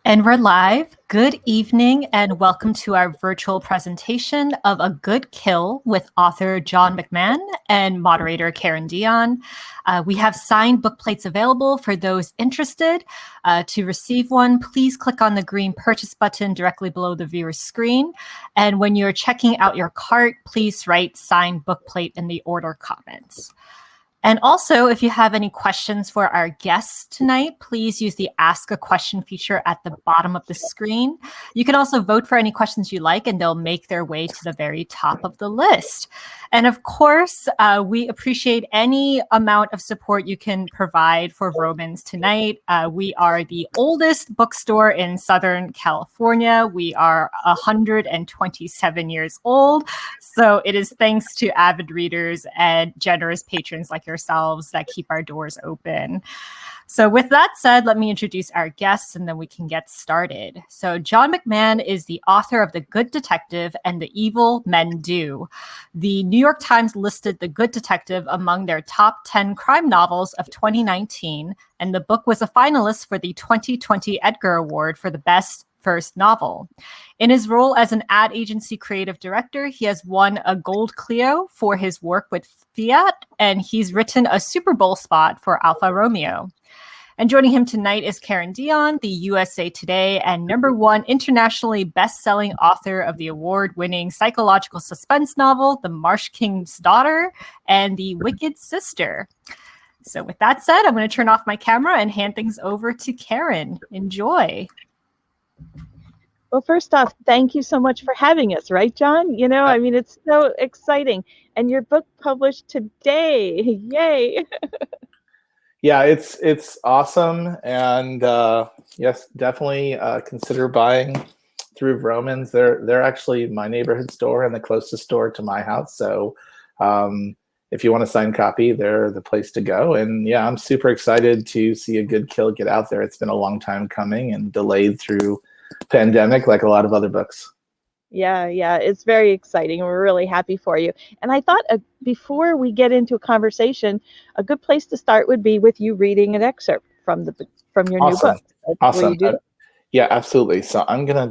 And we're live. Good evening and welcome to our virtual presentation of A Good Kill with author John McMahon and moderator Karen Dionne. We have signed book plates available for those interested. To receive one, please click on the green purchase button directly below the viewer's screen. And when you're checking out your cart, please write signed book plate in the order comments. And also, if you have any questions for our guests tonight, please use the Ask a Question feature at the bottom of the screen. You can also vote for any questions you like, and they'll make their way to the very top of the list. And of course, we appreciate any amount of support you can provide for Vroman's tonight. We are the oldest bookstore in Southern California. We are 127 years old. So it is thanks to avid readers and generous patrons like yourselves that keep our doors open. So with that said, let me introduce our guests and then we can get started. So John McMahon is the author of The Good Detective and The Evil Men Do. The New York Times listed The Good Detective among their top 10 crime novels of 2019, and the book was a finalist for the 2020 Edgar Award for the best first novel. In his role as an ad agency creative director, he has won a Gold Clio for his work with Fiat, and he's written a Super Bowl spot for Alfa Romeo. And joining him tonight is Karen Dionne, the USA Today and #1 internationally best-selling author of the award-winning psychological suspense novel, The Marsh King's Daughter and The Wicked Sister. So with that said, I'm going to turn off my camera and hand things over to Karen. Enjoy. Well, first off, thank you so much for having us, right, John? You know, I mean, it's so exciting. And your book published today. Yay. Yeah, it's awesome. And yes, definitely consider buying through Vroman's. They're actually my neighborhood store and the closest store to my house. So if you want a signed copy, they're the place to go. And yeah, I'm super excited to see A Good Kill get out there. It's been a long time coming and delayed through pandemic like a lot of other books. Yeah, it's very exciting. We're really happy for you. And I thought before we get into a conversation, a good place to start would be with you reading an excerpt from your new book. Awesome. Yeah, absolutely. So I'm gonna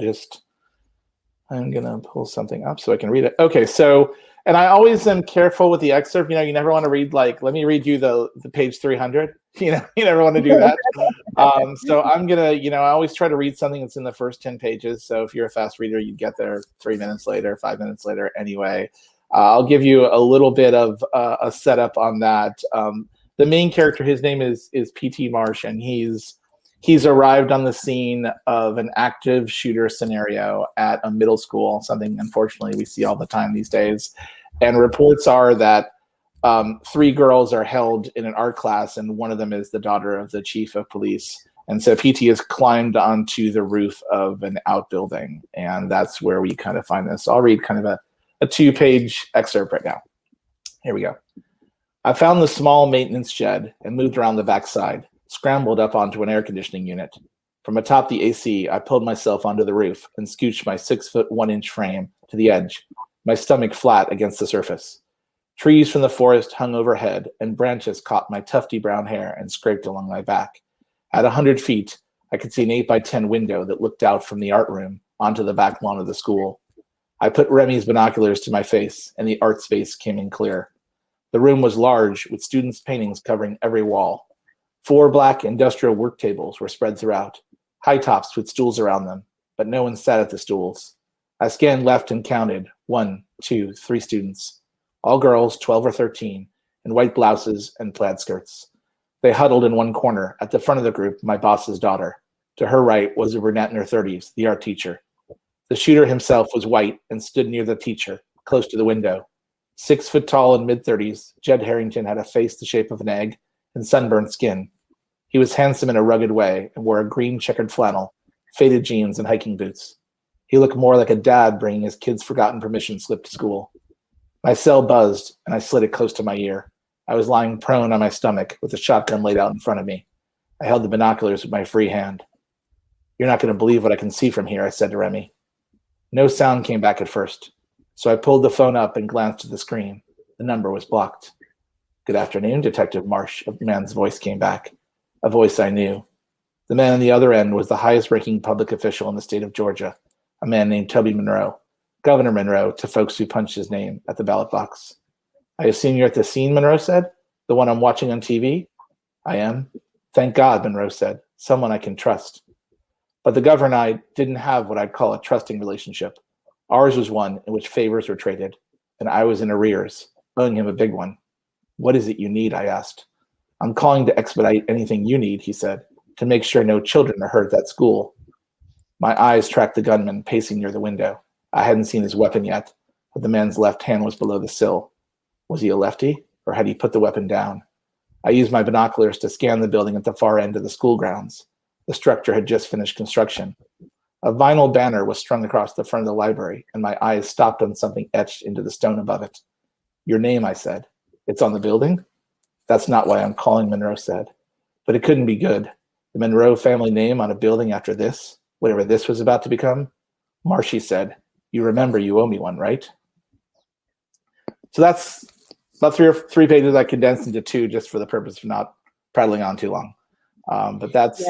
pull something up so I can read it. Okay, so and I always am careful with the excerpt. You know, you never want to read like, let me read you the page 300. You know, you never want to do that. So I'm gonna, I always try to read something that's in the first 10 pages. So if you're a fast reader, you'd get there 3 minutes later, 5 minutes later. Anyway, I'll give you a little bit of a setup on that. The main character, his name is P.T. Marsh, and he's arrived on the scene of an active shooter scenario at a middle school, something unfortunately we see all the time these days. And reports are that 3 girls are held in an art class, and one of them is the daughter of the chief of police. And so PT has climbed onto the roof of an outbuilding, and that's where we kind of find this. So I'll read kind of a 2-page excerpt right now. Here we go. I found the small maintenance shed and moved around the backside, scrambled up onto an air conditioning unit. From atop the AC, I pulled myself onto the roof and scooched my 6-foot 1-inch frame to the edge, my stomach flat against the surface. Trees from the forest hung overhead, and branches caught my tufty brown hair and scraped along my back. At 100 feet, I could see an 8x10 window that looked out from the art room onto the back lawn of the school. I put Remy's binoculars to my face, and the art space came in clear. The room was large, with students' paintings covering every wall. 4 black industrial work tables were spread throughout, high tops with stools around them, but no one sat at the stools. I scanned left and counted 1, 2, 3 students. All girls, 12 or 13, in white blouses and plaid skirts. They huddled in one corner. At the front of the group, my boss's daughter. To her right was a brunette in her 30s, the art teacher. The shooter himself was white and stood near the teacher, close to the window. 6 foot tall and mid-30s, Jed Harrington had a face the shape of an egg and sunburned skin. He was handsome in a rugged way and wore a green checkered flannel, faded jeans, and hiking boots. He looked more like a dad bringing his kid's forgotten permission slip to school. My cell buzzed, and I slid it close to my ear. I was lying prone on my stomach with a shotgun laid out in front of me. I held the binoculars with my free hand. You're not going to believe what I can see from here, I said to Remy. No sound came back at first, so I pulled the phone up and glanced at the screen. The number was blocked. Good afternoon, Detective Marsh, a man's voice came back, a voice I knew. The man on the other end was the highest-ranking public official in the state of Georgia, a man named Toby Monroe, Governor Monroe to folks who punched his name at the ballot box. I assume you're at the scene, Monroe said. The one I'm watching on TV? I am. Thank God, Monroe said. Someone I can trust. But the governor and I didn't have what I'd call a trusting relationship. Ours was one in which favors were traded, and I was in arrears, owing him a big one. What is it you need? I asked. I'm calling to expedite anything you need, he said, to make sure no children are hurt at that school. My eyes tracked the gunman pacing near the window. I hadn't seen his weapon yet, but the man's left hand was below the sill. Was he a lefty, or had he put the weapon down? I used my binoculars to scan the building at the far end of the school grounds. The structure had just finished construction. A vinyl banner was strung across the front of the library, and my eyes stopped on something etched into the stone above it. Your name, I said. It's on the building? That's not why I'm calling, Monroe said. But it couldn't be good. The Monroe family name on a building after this, whatever this was about to become? Marshy said, you remember you owe me one, right? So that's about three pages I condensed into two just for the purpose of not prattling on too long. But that's you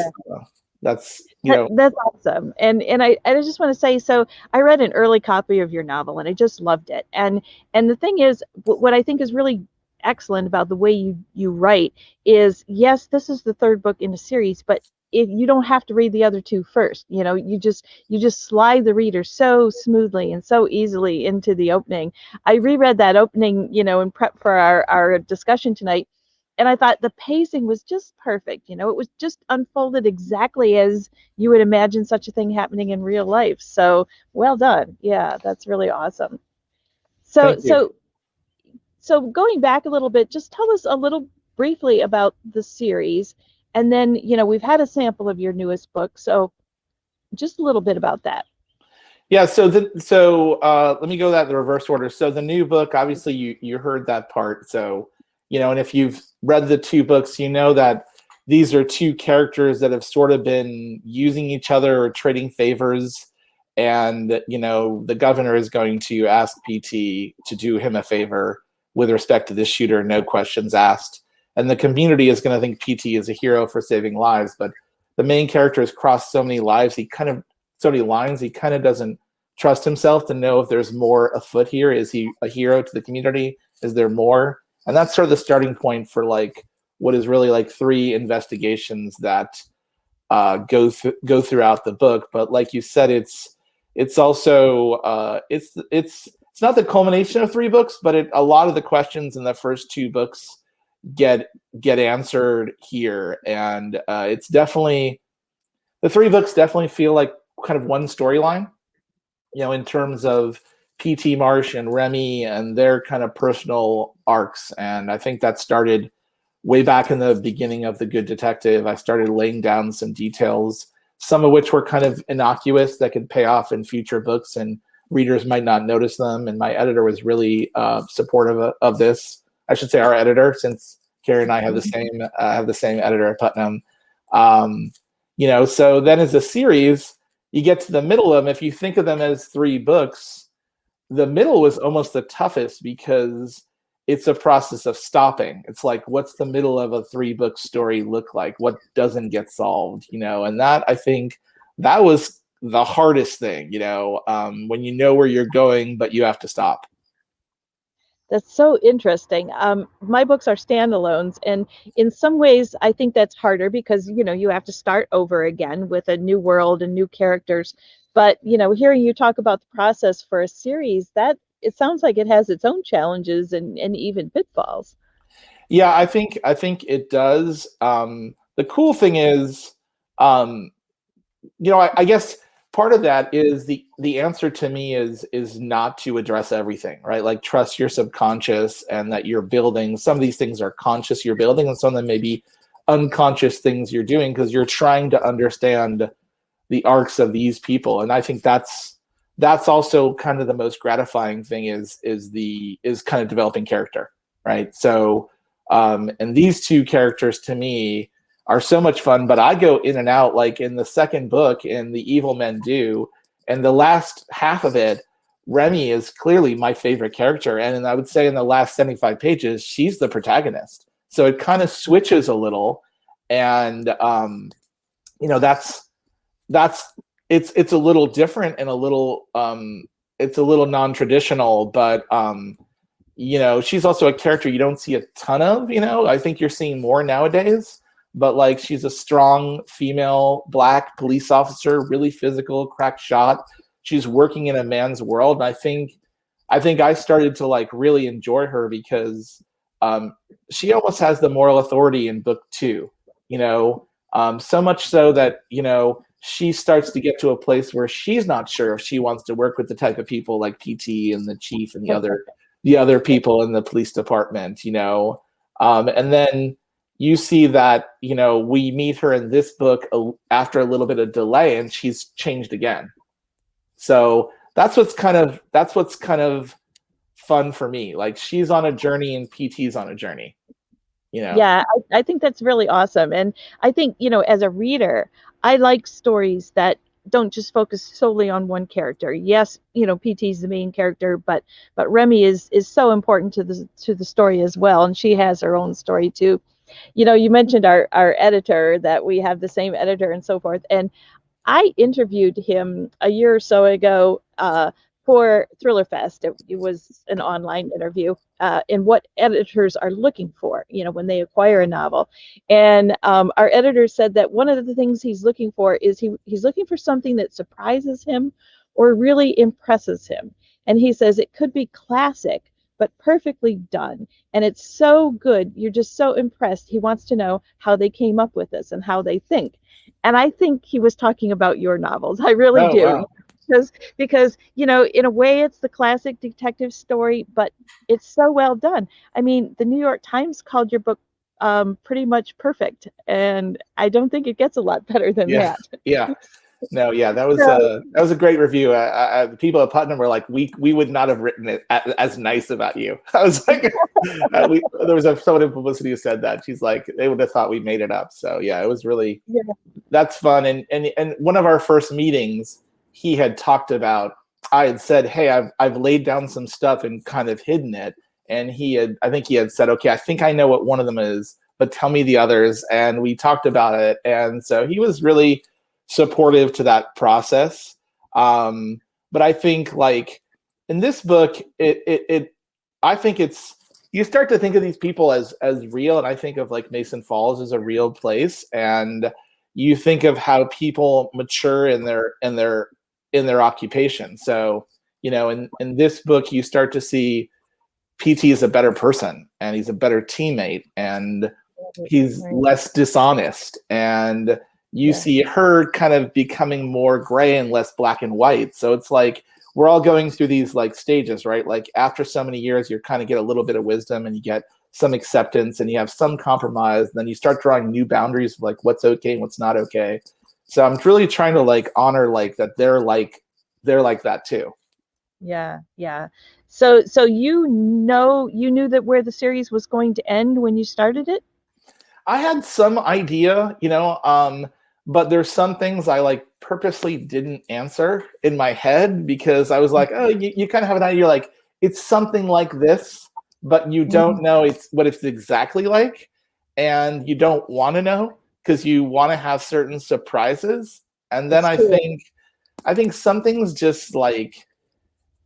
know. That's awesome. And I just want to say, so I read an early copy of your novel and I just loved it. And the thing is, what I think is really excellent about the way you write is, yes, this is the third book in a series, but you don't have to read the other two first. You know, you just slide the reader so smoothly and so easily into the opening. I reread that opening, you know, in prep for our discussion tonight, and I thought the pacing was just perfect. You know, it was just unfolded exactly as you would imagine such a thing happening in real life. So well done. Yeah, that's really awesome. So going back a little bit, just tell us a little briefly about the series. And then, you know, we've had a sample of your newest book. So just a little bit about that. Yeah, so let me go that in the reverse order. So the new book, obviously you heard that part. So, you know, and if you've read the two books, you know that these are two characters that have sort of been using each other or trading favors. And, you know, the governor is going to ask PT to do him a favor with respect to this shooter, no questions asked. And the community is going to think PT is a hero for saving lives. But the main character has crossed so many lines, he kind of doesn't trust himself to know if there's more afoot here. Is he a hero to the community? Is there more? And that's sort of the starting point for like what is really like three investigations that go throughout the book. But like you said, it's also it's not the culmination of three books, but a lot of the questions in the first two books get answered here. And it's definitely, the three books definitely feel like kind of one storyline, you know, in terms of PT Marsh and Remy and their kind of personal arcs. And I think that started way back in the beginning of The Good Detective. I started laying down some details, some of which were kind of innocuous that could pay off in future books and readers might not notice them. And my editor was really supportive of this. I should say our editor, since Karen and I have the same editor at Putnam. You know, so then as a series, you get to the middle of them. If you think of them as three books, the middle was almost the toughest because it's a process of stopping. It's like, what's the middle of a 3-book story look like? What doesn't get solved, you know? And that, I think, that was the hardest thing, you know, when you know where you're going, but you have to stop. That's so interesting. My books are standalones, and in some ways, I think that's harder because, you know, you have to start over again with a new world and new characters. But, you know, hearing you talk about the process for a series, that it sounds like it has its own challenges and even pitfalls. Yeah, I think it does. The cool thing is, you know, I guess part of that is the answer to me is not to address everything, right? Like, trust your subconscious, and that you're building. Some of these things are conscious you're building, and some of them may be unconscious things you're doing because you're trying to understand the arcs of these people. And I think that's also kind of the most gratifying thing is kind of developing character, right? So and these two characters to me are so much fun, but I go in and out. Like in the second book, in The Evil Men Do, and the last half of it, Remy is clearly my favorite character. And I would say in the last 75 pages, she's the protagonist. So it kind of switches a little. And that's it's a little different and a little it's a little non-traditional, but she's also a character you don't see a ton of. I think you're seeing more nowadays, but like she's a strong female black police officer, really physical, crack shot. She's working in a man's world, and I think I started to like really enjoy her because she almost has the moral authority in book 2, so much so that she starts to get to a place where she's not sure if she wants to work with the type of people like PT and the chief and the other people in the police department, and then you see that, we meet her in this book after a little bit of delay, and she's changed again. So that's what's kind of fun for me. Like, she's on a journey and PT's on a journey, Yeah, I think that's really awesome. And I think, as a reader, I like stories that don't just focus solely on one character. Yes, PT's the main character, but Remy is so important to the story as well, and she has her own story too. You mentioned our editor, that we have the same editor and so forth, and I interviewed him a year or so ago for Thriller Fest. It was an online interview in what editors are looking for, when they acquire a novel. And our editor said that one of the things he's looking for is he's looking for something that surprises him or really impresses him. And he says it could be classic, but perfectly done. And it's so good. You're just so impressed. He wants to know how they came up with this and how they think. And I think he was talking about your novels. I really do. Wow. Because in a way it's the classic detective story, but it's so well done. I mean, the New York Times called your book pretty much perfect, and I don't think it gets a lot better than that. Yeah. No, yeah, that was a great review. The people at Putnam were like, we would not have written it as nice about you. I was like, there was someone in publicity who said that. She's like, they would have thought we made it up. So yeah, it was really, that's fun. And one of our first meetings, he had talked about, I had said, hey, I've laid down some stuff and kind of hidden it. And I think he had said, okay, I think I know what one of them is, but tell me the others. And we talked about it. And so he was really supportive to that process. But I think like in this book, I think you start to think of these people as real. And I think of like Mason Falls as a real place. And you think of how people mature in their occupation. So, in this book, you start to see PT is a better person, and he's a better teammate, and he's less dishonest. And you see her kind of becoming more gray and less black and white. So it's like we're all going through these like stages, right? Like after so many years, you kind of get a little bit of wisdom, and you get some acceptance, and you have some compromise. And then you start drawing new boundaries of like what's okay and what's not okay. So I'm really trying to like honor like that they're like that too. Yeah. So you knew that where the series was going to end when you started it? I had some idea, but there's some things I like purposely didn't answer in my head because I was like, oh, you kind of have an idea, like it's something like this, but you don't know what it's exactly like, and you don't want to know because you want to have certain surprises. And then I think some things just like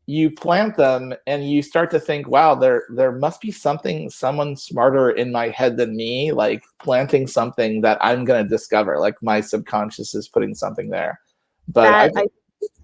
you plant them and you start to think, wow, there must be someone smarter in my head than me, like planting something that I'm going to discover, like my subconscious is putting something there. But I think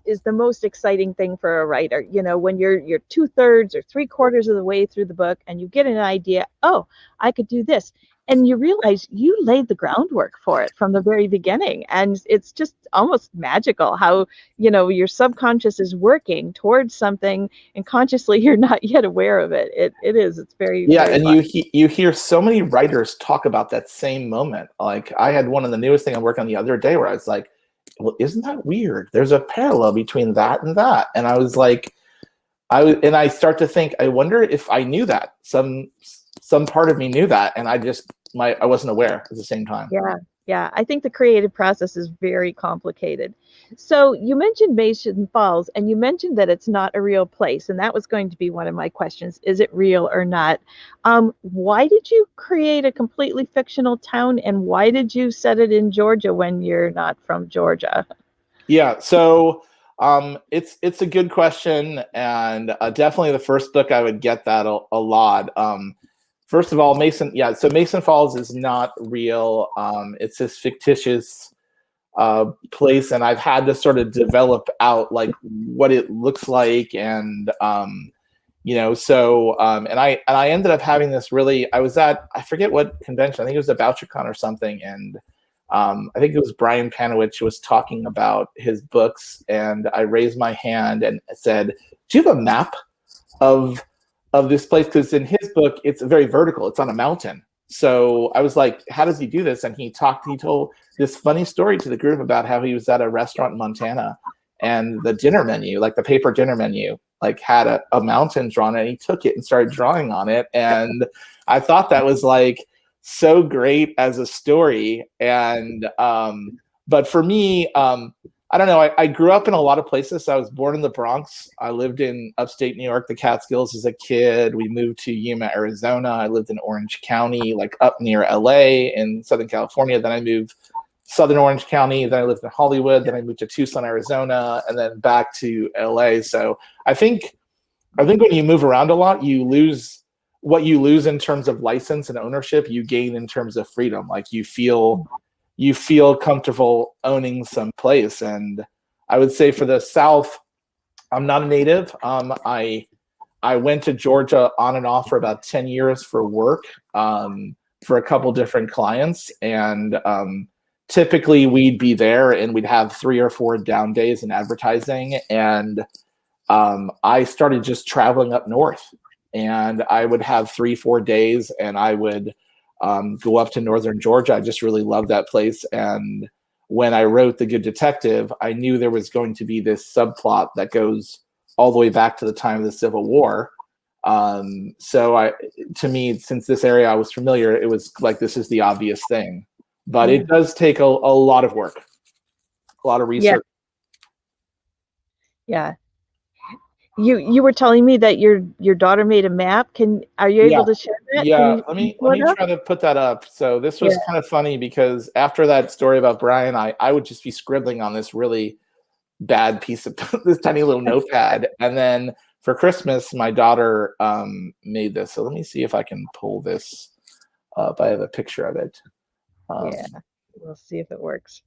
is the most exciting thing for a writer, when you're 2/3 or 3/4 of the way through the book and you get an idea, oh, I could do this. And you realize you laid the groundwork for it from the very beginning. And it's just almost magical how, your subconscious is working towards something and consciously you're not yet aware of it. It's very, very and fun. you hear so many writers talk about that same moment. Like I had one of the newest thing I'm working on the other day where I was like, well, isn't that weird? There's a parallel between that and that. And I was like, I start to think, I wonder if I knew that. Some part of me knew that, and I wasn't aware at the same time. Yeah, I think the creative process is very complicated. So you mentioned Mason Falls, and you mentioned that it's not a real place, and that was going to be one of my questions. Is it real or not? Why did you create a completely fictional town, and why did you set it in Georgia when you're not from Georgia? Yeah, so it's a good question, and definitely the first book I would get that a lot. First of all, so Mason Falls is not real. It's this fictitious place, and I've had to sort of develop out like what it looks like, and and I ended up having this really. I forget what convention. I think it was a BoucherCon or something, and I think it was Brian Panowich was talking about his books, and I raised my hand and said, "Do you have a map of this place?" Because in his book, it's very vertical. It's on a mountain. So I was like, "How does he do this?" And he told this funny story to the group about how he was at a restaurant in Montana, and the dinner menu, like the paper dinner menu, like had a mountain drawn, and he took it and started drawing on it. And I thought that was like so great as a story. And but for me, I don't know, I grew up in a lot of places. I was born in the Bronx. I lived in upstate New York, the Catskills, as a kid. We moved to Yuma, Arizona. I lived in Orange County, like up near LA in Southern California. Then I moved Southern Orange County. Then I lived in Hollywood. Then I moved to Tucson, Arizona, and then back to LA. So I think when you move around a lot, you lose what you lose in terms of license and ownership, you gain in terms of freedom. Like you feel comfortable owning some place. And I would say for the South, I'm not a native. I went to Georgia on and off for about 10 years for work, for a couple different clients. And typically we'd be there and we'd have 3 or 4 down days in advertising. And I started just traveling up north, and I would have 3-4 days, and I would go up to northern Georgia. I just really loved that place. And when I wrote The Good Detective, I knew there was going to be this subplot that goes all the way back to the time of the Civil War. To me, since this area I was familiar, it was like, this is the obvious thing. But it does take a lot of work, a lot of research. Yeah. You were telling me that your daughter made a map. Are you able to share that? Yeah, let me try to put that up. So this was kind of funny, because after that story about Brian, I would just be scribbling on this really bad piece of this tiny little notepad. And then for Christmas, my daughter made this. So let me see if I can pull this up. I have a picture of it. We'll see if it works.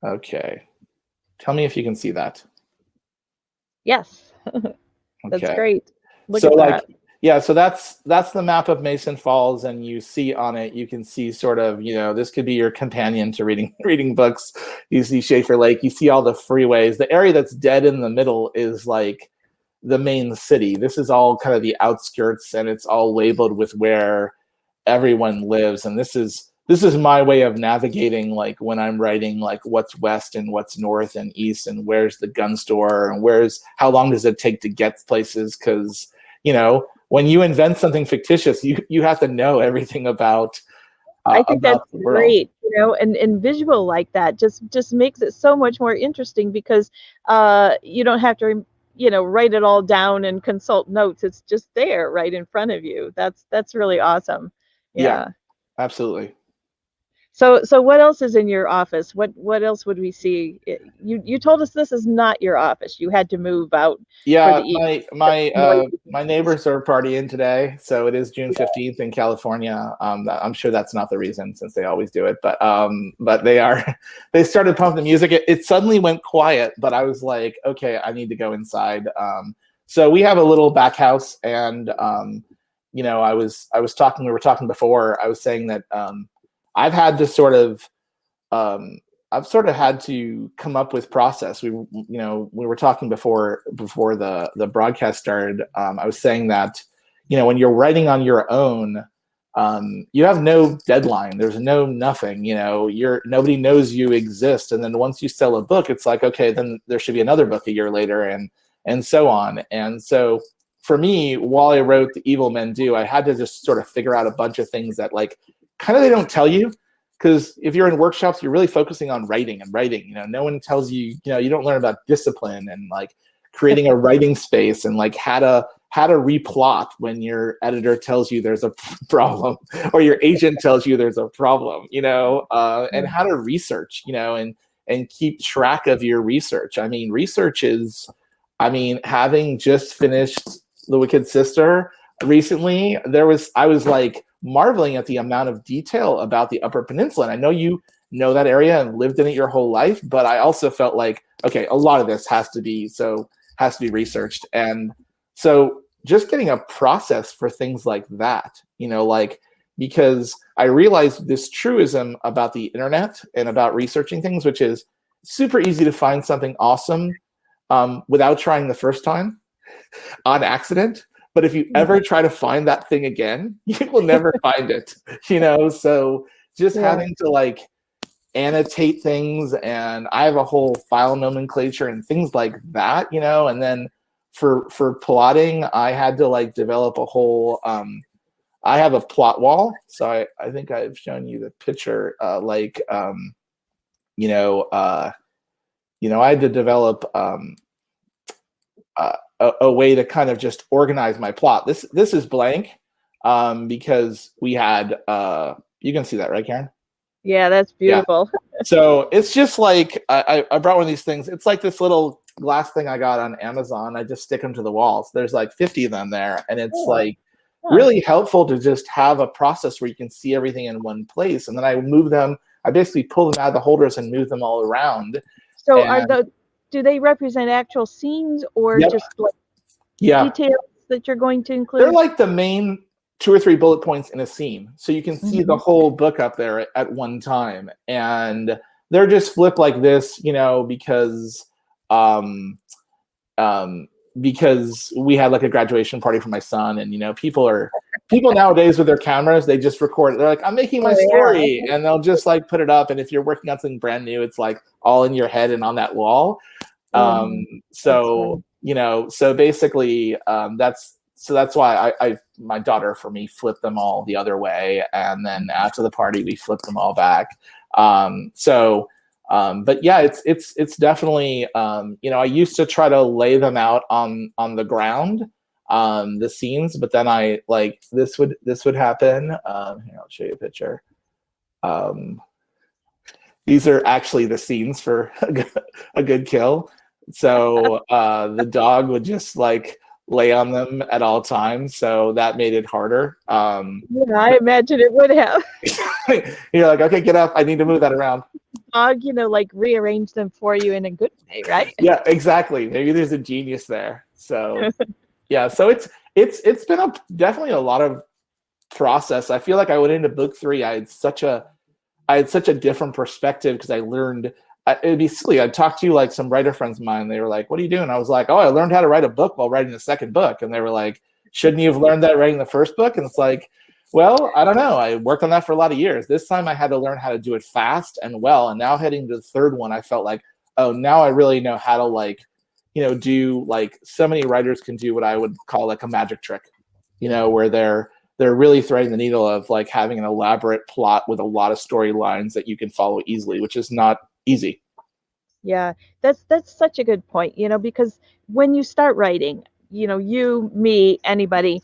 Okay. Tell me if you can see that. Yes. That's Okay. Great. Look at that. So that's the map of Mason Falls, and you see on it, you can see sort of, this could be your companion to reading books. You see Schaefer Lake, you see all the freeways. The area that's dead in the middle is like the main city. This is all kind of the outskirts, and it's all labeled with where everyone lives. And this is my way of navigating, like when I'm writing, like what's west and what's north and east, and where's the gun store, and how long does it take to get places? Because when you invent something fictitious, you have to know everything about. I think that's great, and visual like that just makes it so much more interesting, because you don't have to write it all down and consult notes. It's just there right in front of you. That's really awesome. Yeah, absolutely. So what else is in your office? What else would we see? You told us this is not your office. You had to move out. Yeah, my neighbors are partying today, so it is June 15th in California. I'm sure that's not the reason, since they always do it, but they started pumping the music. It suddenly went quiet, but I was like, okay, I need to go inside. So we have a little back house, and we were talking before. I was saying that I've had to had to come up with process. We were talking before the broadcast started. I was saying that, when you're writing on your own, you have no deadline. There's nothing, nobody knows you exist. And then once you sell a book, it's like, okay, then there should be another book a year later, and so on. And so for me, while I wrote The Evil Men Do, I had to just sort of figure out a bunch of things that, like, kind of they don't tell you, because if you're in workshops, you're really focusing on writing and writing. You know, no one tells you, you know, you don't learn about discipline and like creating a writing space and like how to replot when your editor tells you there's a problem or your agent tells you there's a problem, you know, and how to research, you know, and keep track of your research. I mean, research is, I mean, having just finished The Wicked Sister recently, I was like marveling at the amount of detail about the Upper Peninsula. And I know you know that area and lived in it your whole life, but I also felt like, okay, a lot of this has to be researched. And so just getting a process for things like that, you know, like, because I realized this truism about the internet and about researching things, which is super easy to find something awesome without trying the first time on accident. But if you ever try to find that thing again, you will never find it, you know? So just having to like annotate things, and I have a whole file nomenclature and things like that, you know? And then for plotting, I had to like develop a whole, I have a plot wall. So I think I've shown you the picture, you know, I had to develop a way to kind of just organize my plot. This is blank because we had, you can see that, right, Karen? Yeah, that's beautiful. Yeah. So it's just like, I brought one of these things. It's like this little glass thing I got on Amazon. I just stick them to the walls. There's like 50 of them there. And it's like really helpful to just have a process where you can see everything in one place. And then I move them. I basically pull them out of the holders and move them all around. So do they represent actual scenes or just like details that you're going to include? They're like the main 2 or 3 bullet points in a scene. So you can see the whole book up there at one time. And they're just flipped like this, you know, because we had like a graduation party for my son, and you know, people nowadays with their cameras, they just record it. They're like, I'm making my story, and they'll just like put it up. And if you're working on something brand new, it's like all in your head and on that wall. So you know, so basically that's why my daughter for me flipped them all the other way, and then after the party we flipped them all back. But yeah, it's definitely, you know, I used to try to lay them out on the ground, the scenes, but then I like, this would happen. Here, I'll show you a picture. These are actually the scenes for a good kill. So the dog would just like lay on them at all times. So that made it harder. Yeah, I imagine it would have. You're like, okay, get up. I need to move that around. Dog, you know, like rearrange them for you in a good way, right? Yeah, exactly. Maybe there's a genius there. So yeah, so it's been definitely a lot of process. I feel like I went into book 3, I had such a different perspective because I learned. It'd be silly. I'd talk to like some writer friends of mine. They were like, "What are you doing?" I was like, "Oh, I learned how to write a book while writing the second book." And they were like, "Shouldn't you have learned that writing the first book?" And it's like, well, I don't know. I worked on that for a lot of years. This time I had to learn how to do it fast and well. And now heading to the third one, I felt like, oh, now I really know how to like, you know, do like so many writers can do what I would call like a magic trick, you know, where they're really threading the needle of like having an elaborate plot with a lot of storylines that you can follow easily, which is not easy. Yeah, that's such a good point, you know, because when you start writing, you know, you, me, anybody,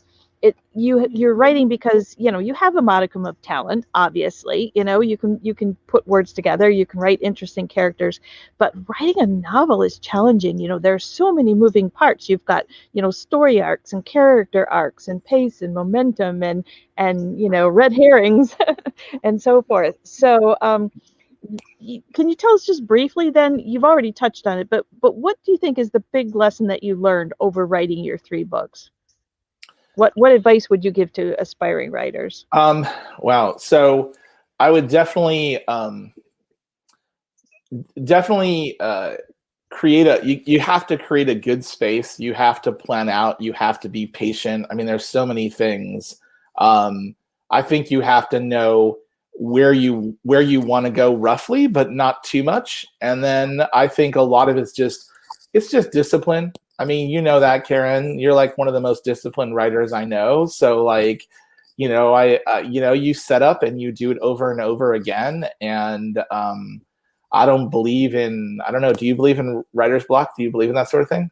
you're writing because, you know, you have a modicum of talent, obviously, you know, you can put words together, you can write interesting characters, but writing a novel is challenging. You know, there's so many moving parts. You've got, you know, story arcs and character arcs and pace and momentum and you know, red herrings and so forth. So can you tell us just briefly then, you've already touched on it, but what do you think is the big lesson that you learned over writing your 3 books? What advice would you give to aspiring writers? Wow. So I would definitely you have to create a good space. You have to plan out. You have to be patient. I mean, there's so many things. I think you have to know where you want to go roughly, but not too much. And then I think a lot of it's just discipline. I mean, you know that, Karen, you're like one of the most disciplined writers I know. So like, you set up and you do it over and over again. And I don't know, do you believe in writer's block? Do you believe in that sort of thing?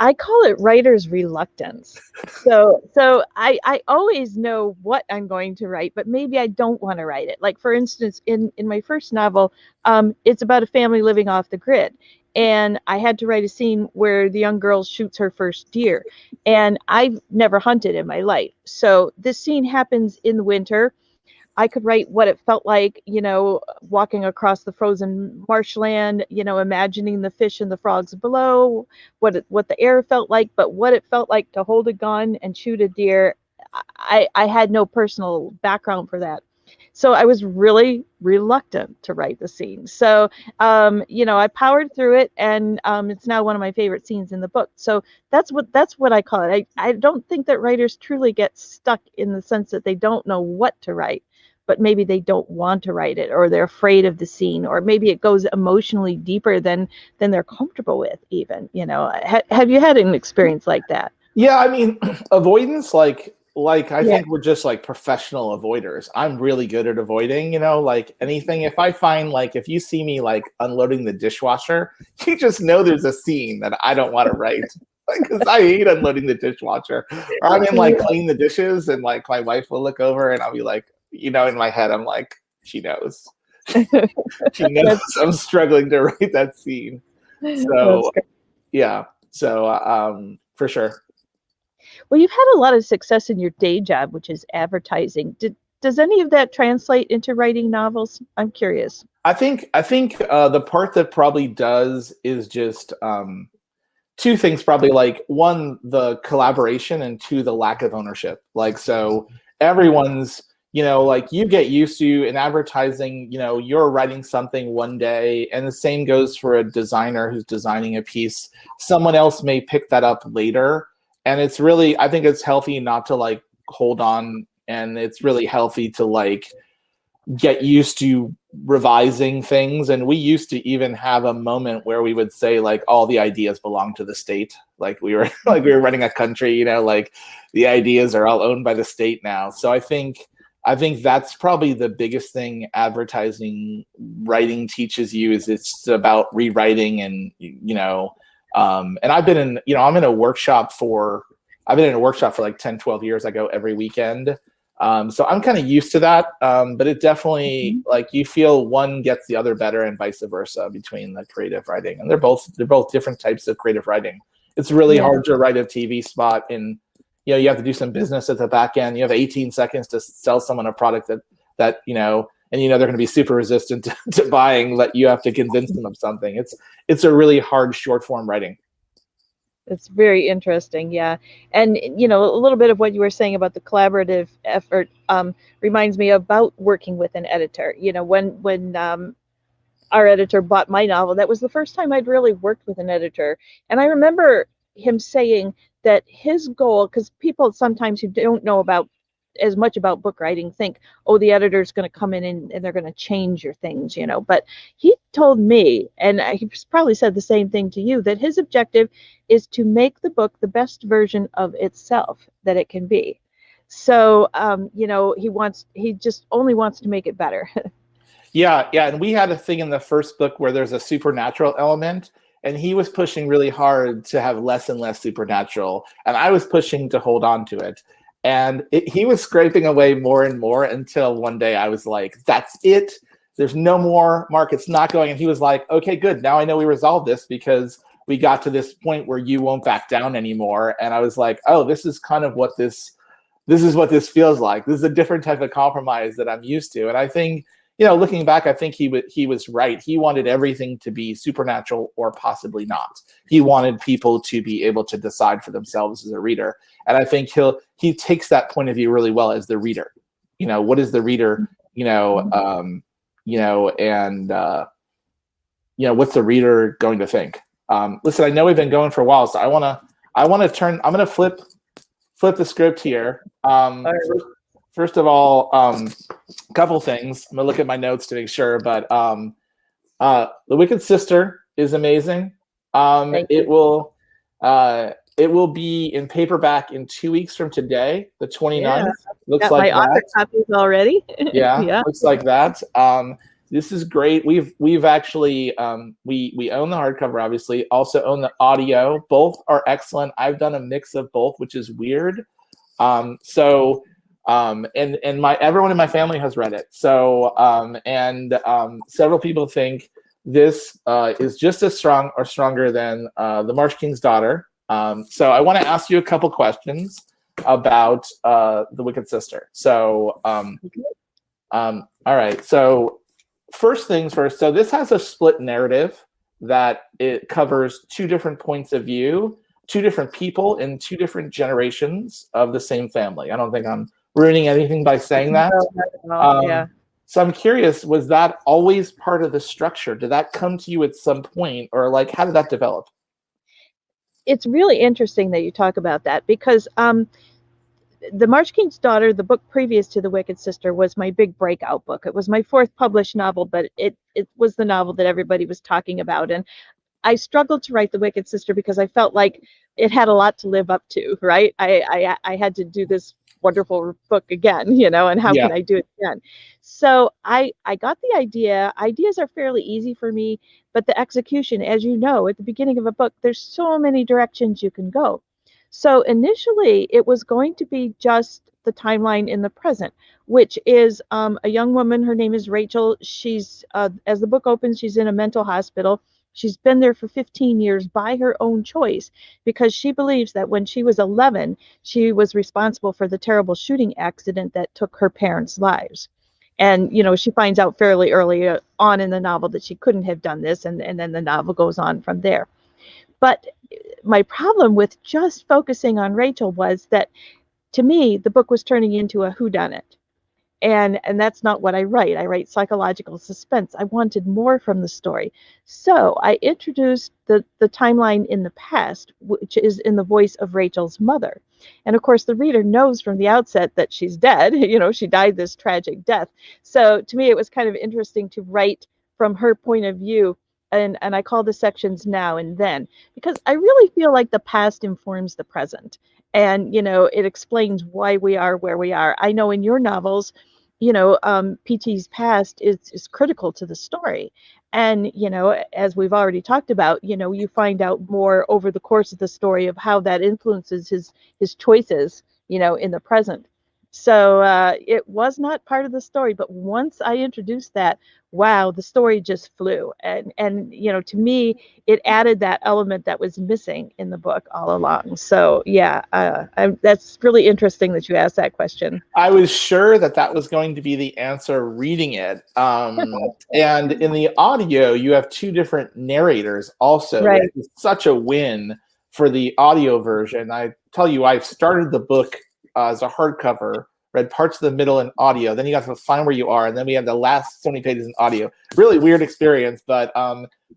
I call it writer's reluctance. So I always know what I'm going to write, but maybe I don't want to write it. Like, for instance, in my first novel, it's about a family living off the grid. And I had to write a scene where the young girl shoots her first deer. And I've never hunted in my life. So this scene happens in the winter. I could write what it felt like, walking across the frozen marshland, imagining the fish and the frogs below, what the air felt like, but what it felt like to hold a gun and shoot a deer, I had no personal background for that. So I was really reluctant to write the scene. So, I powered through it, and it's now one of my favorite scenes in the book. So that's what I call it. I don't think that writers truly get stuck in the sense that they don't know what to write, but maybe they don't want to write it, or they're afraid of the scene, or maybe it goes emotionally deeper than they're comfortable with even. Have you had an experience like that? Yeah, I mean, avoidance, I think we're just like professional avoiders. I'm really good at avoiding, like anything. If I find, like, if you see me like unloading the dishwasher, you just know there's a scene that I don't want to write. Because I hate unloading the dishwasher. Or I'm in like cleaning the dishes, and like my wife will look over and I'll be like, in my head, I'm like, she knows. She knows I'm struggling to write that scene. So yeah. So for sure. Well, you've had a lot of success in your day job, which is advertising. Does any of that translate into writing novels? I'm curious. I think the part that probably does is just two things, probably. Like, one, the collaboration, and two, the lack of ownership. Like, so everyone's, like, you get used to in advertising, you're writing something one day, and the same goes for a designer who's designing a piece. Someone else may pick that up later. And it's really, I think it's healthy not to like hold on, and it's really healthy to like get used to revising things. And we used to even have a moment where we would say, like, all the ideas belong to the state. Like we were running a country, like the ideas are all owned by the state now. So I think that's probably the biggest thing advertising writing teaches you, is it's about rewriting. And and I've been in, I've been in a workshop for like 10, 12 years. I go every weekend. So I'm kind of used to that. But it definitely, like, you feel one gets the other better, and vice versa between the creative writing. And they're both different types of creative writing. It's really hard to write a TV spot, and you have to do some business at the back end. You have 18 seconds to sell someone a product that and they're going to be super resistant to buying, that you have to convince them of something. It's a really hard short form writing. It's very interesting, yeah. And a little bit of what you were saying about the collaborative effort reminds me about working with an editor. When our editor bought my novel, that was the first time I'd really worked with an editor. And I remember him saying that his goal, because people sometimes who don't know about as much about book writing think, oh, the editor's going to come in and they're going to change your things, but he told me, and he probably said the same thing to you, that his objective is to make the book the best version of itself that it can be. So he just only wants to make it better. yeah and we had a thing in the first book where there's a supernatural element, and he was pushing really hard to have less and less supernatural, and I was pushing to hold on to it. And he was scraping away more and more, until one day I was like, that's it. There's no more, Mark. It's not going. And he was like, okay, good. Now I know we resolved this, because we got to this point where you won't back down anymore. And I was like, oh, this is kind of what this is what this feels like. This is a different type of compromise that I'm used to. And I think, looking back, I think he was right. He wanted everything to be supernatural or possibly not. He wanted people to be able to decide for themselves as a reader. And I think he takes that point of view really well as the reader. What is the reader, and what's the reader going to think? Listen, I know we've been going for a while, so I'm going to flip the script here. First of all, a couple things. I'm gonna look at my notes to make sure, but The Wicked Sister is amazing. It will It will be in paperback in 2 weeks from today, the 29th. Yeah. Looks Got like my author that. copies already. Yeah, Yeah. looks like that. This is great. We've actually we own the hardcover, obviously. Also own the audio. Both are excellent. I've done a mix of both, which is weird. And everyone in my family has read it. So several people think this is just as strong or stronger than The Marsh King's Daughter. So I want to ask you a couple questions about The Wicked Sister. So all right. So first things first. So this has a split narrative that it covers two different points of view, two different people in two different generations of the same family. I don't think I'm ruining anything by saying that. No, not at all. Yeah. So I'm curious, was that always part of the structure? Did that come to you at some point, or like how did that develop? It's really interesting that you talk about that because The Marsh King's Daughter, the book previous to The Wicked Sister, was my big breakout book. It was my fourth published novel, but it was the novel that everybody was talking about. And I struggled to write The Wicked Sister because I felt like it had a lot to live up to, right? I had to do this wonderful book again, and how Yeah. can I do it again? So I got the idea. Ideas are fairly easy for me, but the execution, as you know, at the beginning of a book, there's so many directions you can go. So initially, it was going to be just the timeline in the present, which is a young woman. Her name is Rachel. She's, as the book opens, she's in a mental hospital. She's been there for 15 years by her own choice because she believes that when she was 11, she was responsible for the terrible shooting accident that took her parents' lives. And, she finds out fairly early on in the novel that she couldn't have done this, and then the novel goes on from there. But my problem with just focusing on Rachel was that, to me, the book was turning into a whodunit. And that's not what I write. I write psychological suspense. I wanted more from the story. So I introduced the timeline in the past, which is in the voice of Rachel's mother. And of course, the reader knows from the outset that she's dead. She died this tragic death. So to me, it was kind of interesting to write from her point of view. And I call the sections Now and Then, because I really feel like the past informs the present. And, it explains why we are where we are. I know in your novels, PT's past is critical to the story. And, as we've already talked about, you find out more over the course of the story of how that influences his choices, in the present. So it was not part of the story, but once I introduced that, wow, the story just flew. And to me, it added that element that was missing in the book all along. So yeah, that's really interesting that you asked that question. I was sure that was going to be the answer reading it. And in the audio, you have two different narrators also, Right. which is such a win for the audio version. I tell you, I started the book as a hardcover, read parts of the middle in audio, then you got to find where you are, and then we had the last so many pages in audio. Really weird experience, but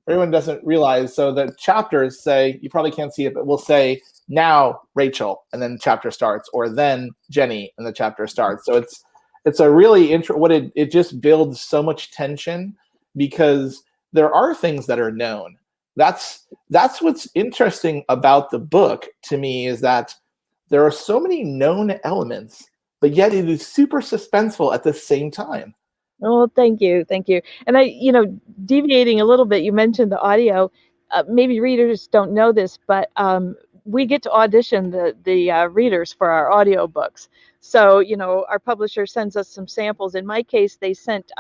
everyone doesn't realize. So the chapters say, you probably can't see it, but we'll say, now Rachel, and then the chapter starts, or then Jenny, and the chapter starts. So it's a really it just builds so much tension because there are things that are known. That's what's interesting about the book to me, is that there are so many known elements, but yet it is super suspenseful at the same time. Oh, thank you. And deviating a little bit, you mentioned the audio. Maybe readers don't know this, but we get to audition the readers for our audiobooks. So, our publisher sends us some samples. In my case, they sent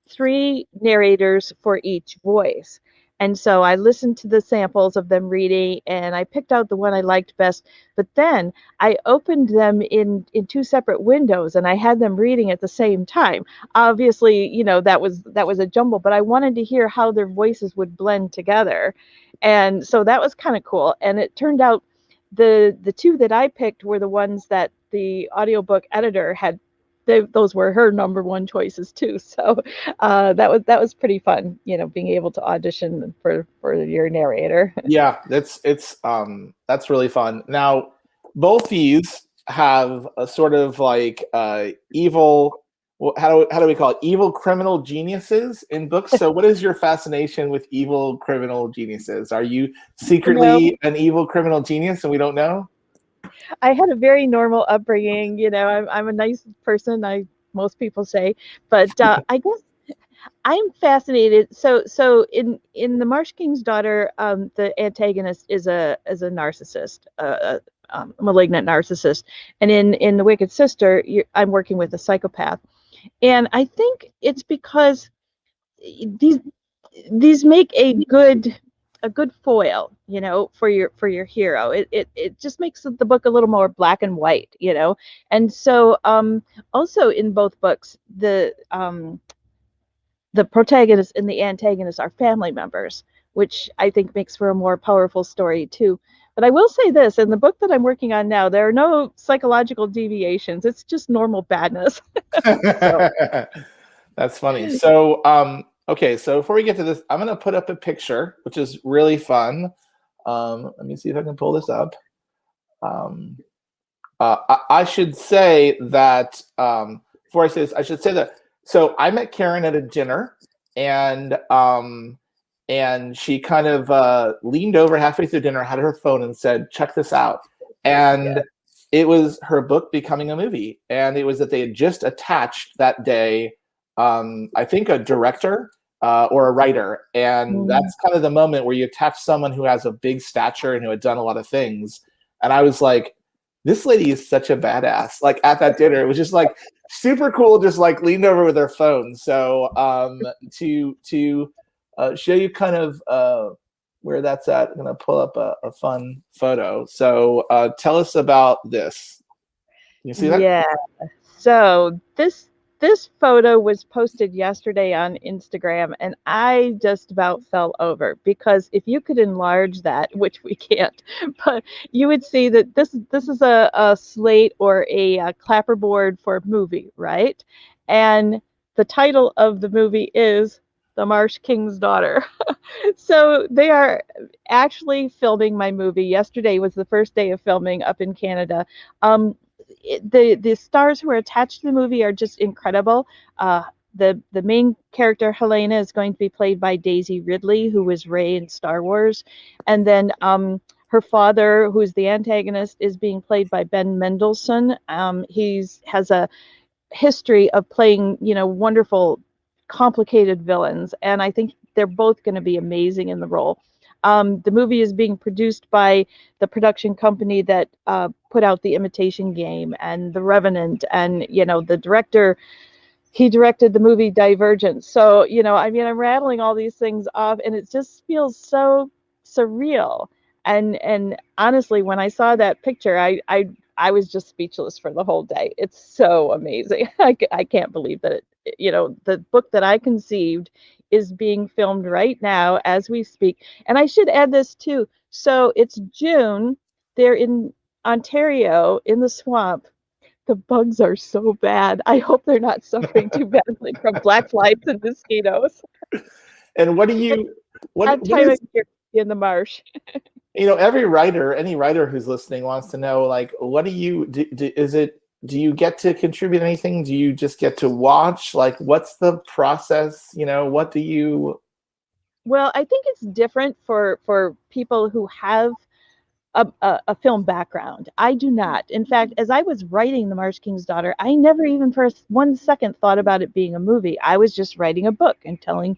3 narrators for each voice. And so I listened to the samples of them reading, and I picked out the one I liked best. But then I opened them in 2 separate windows, and I had them reading at the same time. Obviously, that was a jumble, but I wanted to hear how their voices would blend together. And so that was kind of cool. And it turned out the 2 that I picked were the ones that the audiobook editor had. Those were her number 1 choices too. So that was pretty fun, being able to audition for your narrator. Yeah, that's really fun. Now, both these have a sort of like evil how do we call it? Evil criminal geniuses in books. So what is your fascination with evil criminal geniuses? Are you secretly an evil criminal genius and we don't know? I had a very normal upbringing. I'm a nice person. Most people say, but I guess I'm fascinated. So in the Marsh King's Daughter, the antagonist is a narcissist, malignant narcissist, and in The Wicked Sister, I'm working with a psychopath, and I think it's because these make a good foil, for your hero. It just makes the book a little more black and white, and so also in both books the protagonist and the antagonist are family members, which I think makes for a more powerful story too. But I will say this, in the book that I'm working on now, there are no psychological deviations. It's just normal badness. That's funny. So, okay, so before we get to this, I'm going to put up a picture, which is really fun. Let me see if I can pull this up. I should say that, before I say this, I should say that, so I met Karen at a dinner, and she kind of leaned over halfway through dinner, had her phone, and said, "Check this out." And it was her book becoming a movie, and it was that they had just attached that day, I think, a director or a writer, and that's kind of the moment where you attach someone who has a big stature and who had done a lot of things. And I was like, this lady is such a badass. Like, at that dinner, it was just like super cool, just like leaned over with her phone. So to show you kind of where that's at, I'm gonna pull up a fun photo. So tell us about this. You see that? Yeah. So this photo was posted yesterday on Instagram, and I just about fell over, because if you could enlarge that, which we can't, but you would see that this is a slate or a clapperboard for a movie, right? And the title of the movie is The Marsh King's Daughter. So they are actually filming my movie. Yesterday was the first day of filming up in Canada. The stars who are attached to the movie are just incredible. The main character, Helena, is going to be played by Daisy Ridley, who was Rey in Star Wars, and then her father, who's the antagonist, is being played by Ben Mendelsohn. He has a history of playing, wonderful, complicated villains, and I think they're both going to be amazing in the role. The movie is being produced by the production company that put out The Imitation Game and The Revenant, and the director, he directed the movie Divergent. So I'm rattling all these things off, and it just feels so surreal. And honestly, when I saw that picture, I was just speechless for the whole day. It's so amazing. I can't believe that the book that I conceived is being filmed right now as we speak. And I should add this too. So it's June. They're in Ontario in the swamp. The bugs are so bad. I hope they're not suffering too badly from black flies and mosquitoes. And what do you what time of year in the marsh? Every writer, any writer who's listening wants to know, like, what do you do? Do you get to contribute anything? Do you just get to watch? Like, what's the process? What do you? Well, I think it's different for people who have a film background. I do not. In fact, as I was writing The Marsh King's Daughter, I never even for 1 second thought about it being a movie. I was just writing a book and telling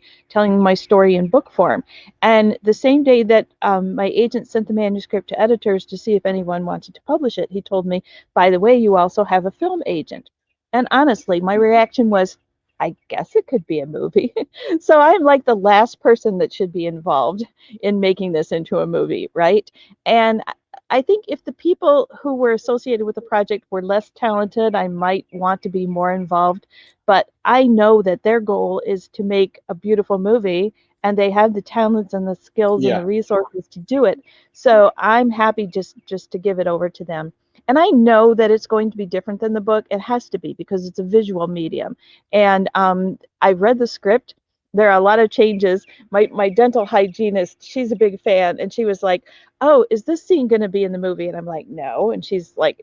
my story in book form. And the same day that my agent sent the manuscript to editors to see if anyone wanted to publish it, he told me, by the way, you also have a film agent. And honestly, my reaction was, I guess it could be a movie. So I'm like the last person that should be involved in making this into a movie, right? And I think if the people who were associated with the project were less talented, I might want to be more involved. But I know that their goal is to make a beautiful movie, and they have the talents and the skills and the resources to do it. So I'm happy just to give it over to them. And I know that it's going to be different than the book. It has to be, because it's a visual medium. And I read the script. There are a lot of changes. My dental hygienist, she's a big fan, and she was like, "Oh, is this scene going to be in the movie?" And I'm like, "No." And she's like,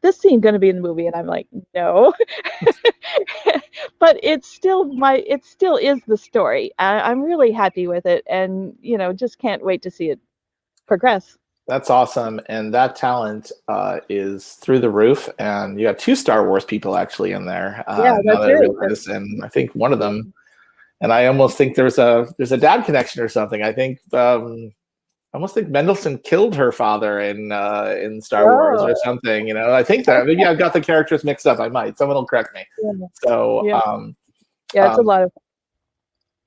this scene going to be in the movie? And I'm like, no. But it still is the story. I'm really happy with it, and just can't wait to see it progress. That's awesome, and that talent is through the roof. And you have 2 Star Wars people actually in there. Yeah, now that's that I right. realize, and I think one of them, and I almost think there's a dad connection or something. I think I almost think Mendelsohn killed her father in Star Wars or something. I think that maybe I've got the characters mixed up. I might. Someone will correct me. Yeah. So yeah, it's a lot of.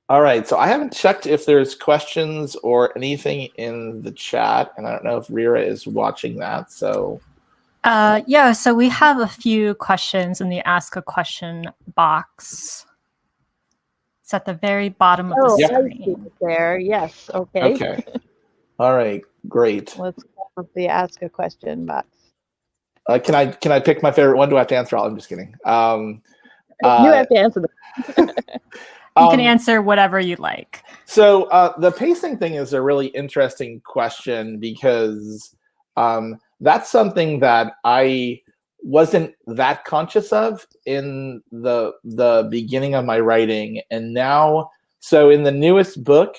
All right, so I haven't checked if there's questions or anything in the chat, and I don't know if Rira is watching that. So, yeah, so we have a few questions in the Ask a Question box. It's at the very bottom of the screen. I see it there. Yes. Okay. Okay. All right. Great. Let's go with the Ask a Question box. Can I pick my favorite one? Do I have to answer all? I'm just kidding. You have to answer them. You can answer whatever you like. So the pacing thing is a really interesting question because that's something that I wasn't that conscious of in the beginning of my writing. And now, so in the newest book,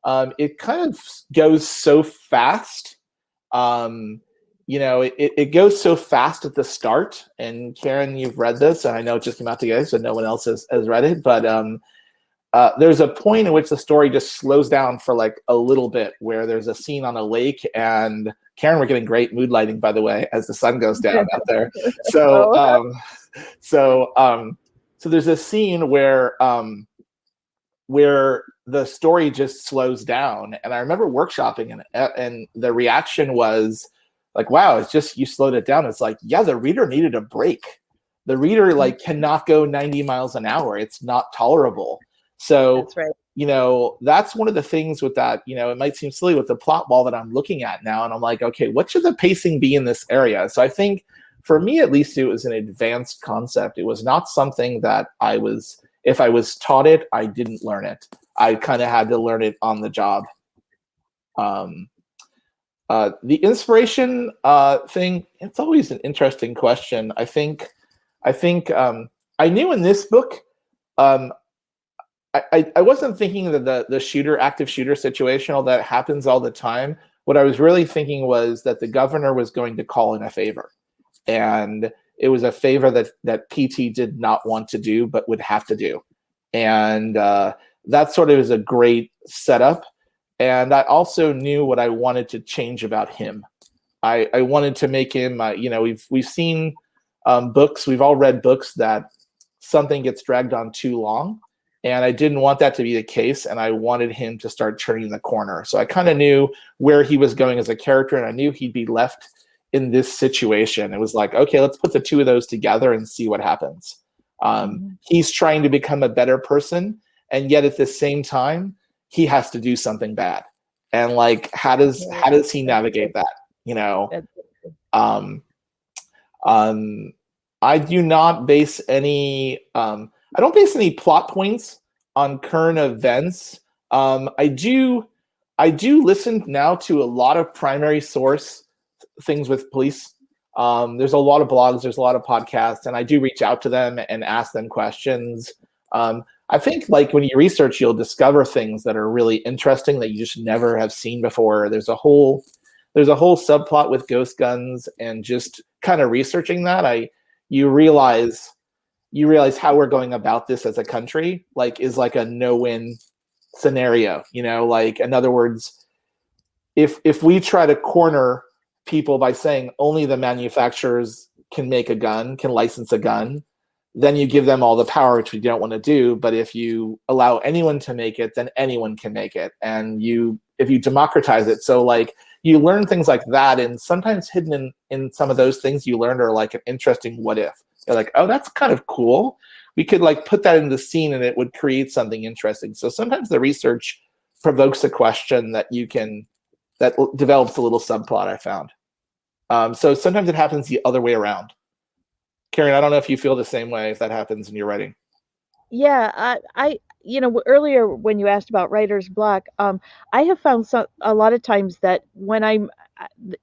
it kind of goes so fast. It goes so fast at the start. And Karen, you've read this, and I know it just came out together, so no one else has read it. But there's a point in which the story just slows down for like a little bit, where there's a scene on a lake, and Karen, we're getting great mood lighting, by the way, as the sun goes down out there. So, so there's a scene where the story just slows down, and I remember workshopping, and the reaction was like, "Wow, it's just you slowed it down." It's like, yeah, the reader needed a break. The reader cannot go 90 miles an hour. It's not tolerable. So, that's right. That's one of the things with that, it might seem silly with the plot wall that I'm looking at now. And I'm like, okay, what should the pacing be in this area? So I think for me, at least, it was an advanced concept. It was not something that if I was taught it, I didn't learn it. I kind of had to learn it on the job. The inspiration thing, it's always an interesting question. I think I knew in this book, I wasn't thinking that the active shooter situation, all that happens all the time. What I was really thinking was that the governor was going to call in a favor. And it was a favor that PT did not want to do, but would have to do. And that sort of is a great setup. And I also knew what I wanted to change about him. I wanted to make him, we've seen books, we've all read books that something gets dragged on too long. And I didn't want that to be the case, and I wanted him to start turning the corner. So I kind of knew where he was going as a character, and I knew he'd be left in this situation. It was like, okay, let's put the two of those together and see what happens. He's trying to become a better person, and yet at the same time, he has to do something bad. And how does he navigate that? I do not base any. I don't base any plot points on current events. I do listen now to a lot of primary source things with police. There's a lot of blogs, there's a lot of podcasts, and I do reach out to them and ask them questions. I think when you research, you'll discover things that are really interesting that you just never have seen before. There's a whole subplot with ghost guns, and just kind of researching that, you realize how we're going about this as a country is a no-win scenario. In other words, if we try to corner people by saying only the manufacturers can make a gun, can license a gun, then you give them all the power, which we don't want to do. But if you allow anyone to make it, then anyone can make it. And if you democratize it, so you learn things like that, and sometimes hidden in some of those things you learned are an interesting what if. You're like, oh, that's kind of cool. We could put that in the scene, and it would create something interesting. So sometimes the research provokes a question that develops a little subplot, I found. So sometimes it happens the other way around. Karen, I don't know if you feel the same way, if that happens in your writing. Yeah, I earlier when you asked about writer's block, I have found a lot of times that when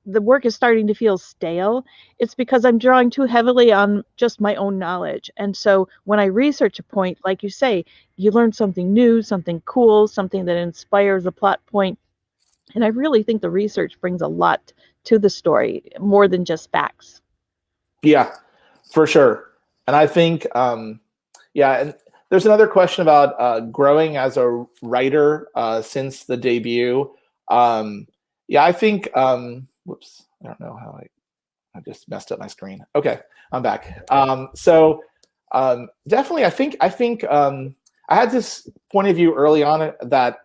the work is starting to feel stale, it's because I'm drawing too heavily on just my own knowledge. And so when I research a point, like you say, you learn something new, something cool, something that inspires a plot point. And I really think the research brings a lot to the story, more than just facts. Yeah, for sure. And I think, yeah, and there's another question about growing as a writer since the debut. Yeah, I think, whoops, I don't know how I just messed up my screen. Okay, I'm back. Definitely, I think I had this point of view early on that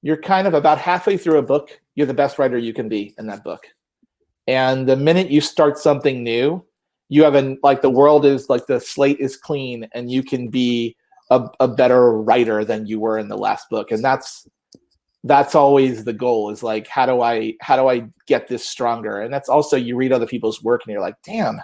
you're kind of about halfway through a book, you're the best writer you can be in that book. And the minute you start something new, you have the world is like the slate is clean and you can be a better writer than you were in the last book. And that's always the goal, is like, how do I get this stronger? And that's also, you read other people's work and you're like, damn,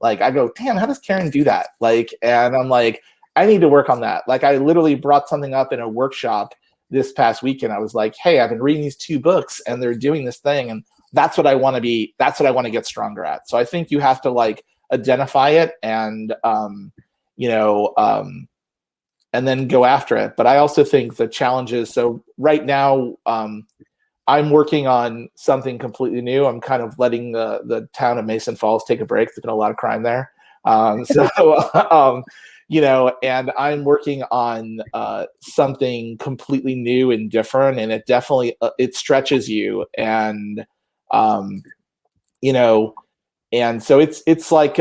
like I go, damn, how does Karen do that? Like, and I'm like, I need to work on that. Like, I literally brought something up in a workshop this past weekend. I was like, hey, I've been reading these 2 books and they're doing this thing. And that's what I want to be. That's what I want to get stronger at. So I think you have to like identify it and, and then go after it. But I also think the challenges. So right now, I'm working on something completely new. I'm kind of letting the town of Mason Falls take a break. There's been a lot of crime there. And I'm working on something completely new and different. And it definitely, it stretches you. And, and so it's like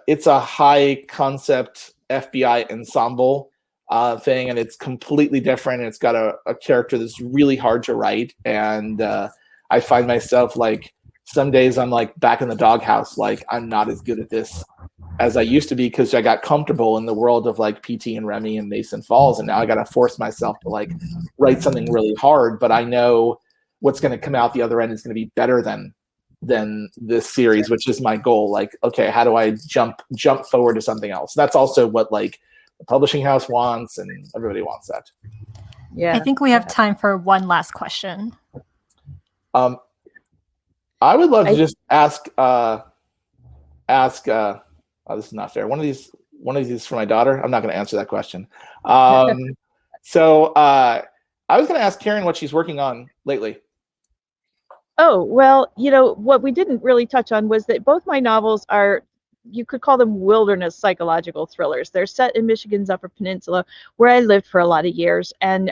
it's a high concept FBI ensemble thing, and it's completely different. And it's got a character that's really hard to write, and I find myself like some days I'm like back in the doghouse, like I'm not as good at this as I used to be because I got comfortable in the world of like PT and Remy and Mason Falls, and now I got to force myself to like write something really hard. But I know what's going to come out the other end is going to be better than this series, which is my goal. Like, okay, how do I jump forward to something else? That's also what like the publishing house wants, and everybody wants that. Yeah, I think we have time for one last question. I would love to just ask. Oh, this is not fair. One of these is for my daughter. I'm not going to answer that question. So I was going to ask Karen what she's working on lately. Oh, well, what we didn't really touch on was that both my novels are, you could call them wilderness psychological thrillers. They're set in Michigan's Upper Peninsula, where I lived for a lot of years. And,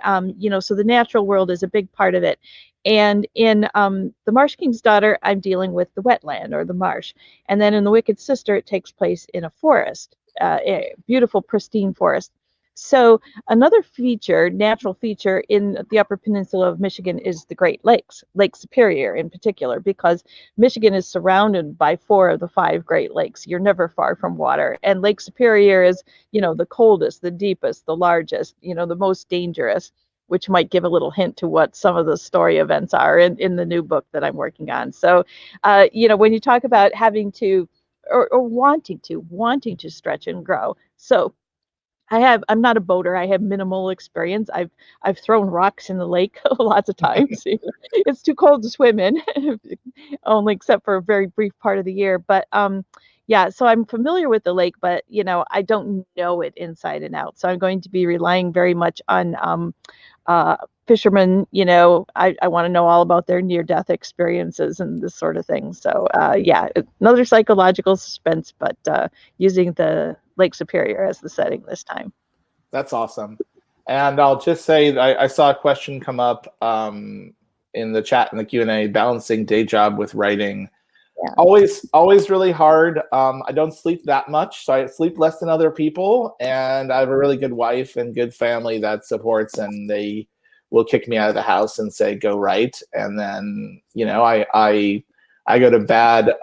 so the natural world is a big part of it. And in The Marsh King's Daughter, I'm dealing with the wetland or the marsh. And then in The Wicked Sister, it takes place in a forest, a beautiful, pristine forest. So another natural feature in the Upper Peninsula of Michigan is the Great Lakes, Lake Superior in particular, because Michigan is surrounded by 4 of the 5 Great Lakes. You're never far from water. And Lake Superior is, the coldest, the deepest, the largest, the most dangerous, which might give a little hint to what some of the story events are in the new book that I'm working on. So, when you talk about having to, or wanting to stretch and grow. So I'm not a boater. I have minimal experience. I've thrown rocks in the lake lots of times. It's too cold to swim in, only except for a very brief part of the year. But so I'm familiar with the lake, but I don't know it inside and out. So I'm going to be relying very much on fishermen. I want to know all about their near-death experiences and this sort of thing. So another psychological suspense, but using the Lake Superior as the setting this time. That's awesome. And I'll just say I saw a question come up in the chat in the Q&A, balancing day job with writing. Yeah. Always really hard. I don't sleep that much, so I sleep less than other people, and I have a really good wife and good family that supports, and they will kick me out of the house and say, go write. And then, I go to bed.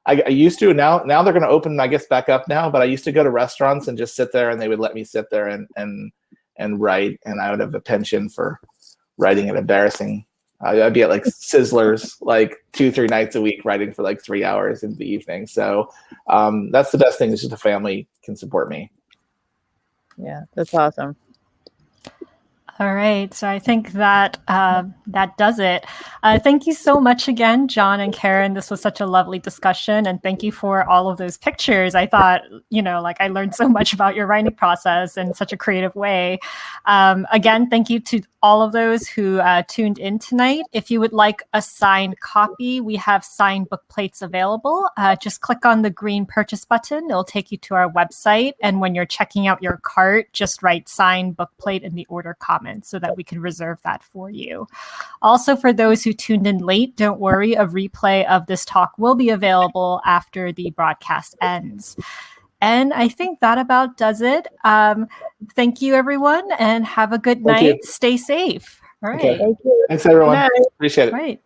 I used to, now they're going to open, I guess, back up now, but I used to go to restaurants and just sit there, and they would let me sit there and write, and I would have a pension for writing and embarrassing. I'd be at like Sizzlers like 2-3 nights a week writing for like 3 hours in the evening. So that's the best thing, is just a family can support me. Yeah, that's awesome. All right, so I think that that does it. Thank you so much again, John and Karen. This was such a lovely discussion, and thank you for all of those pictures. I thought, like I learned so much about your writing process in such a creative way. Again, thank you to all of those who tuned in tonight. If you would like a signed copy, we have signed book plates available. Just click on the green purchase button. It'll take you to our website, and when you're checking out your cart, just write signed book plate in the order comment so that we can reserve that for you. Also, for those who tuned in late, don't worry, a replay of this talk will be available after the broadcast ends. And I think that about does it. Thank you, everyone, and have a good night. Stay safe. All right. Okay. Thanks, everyone. Appreciate it. All right.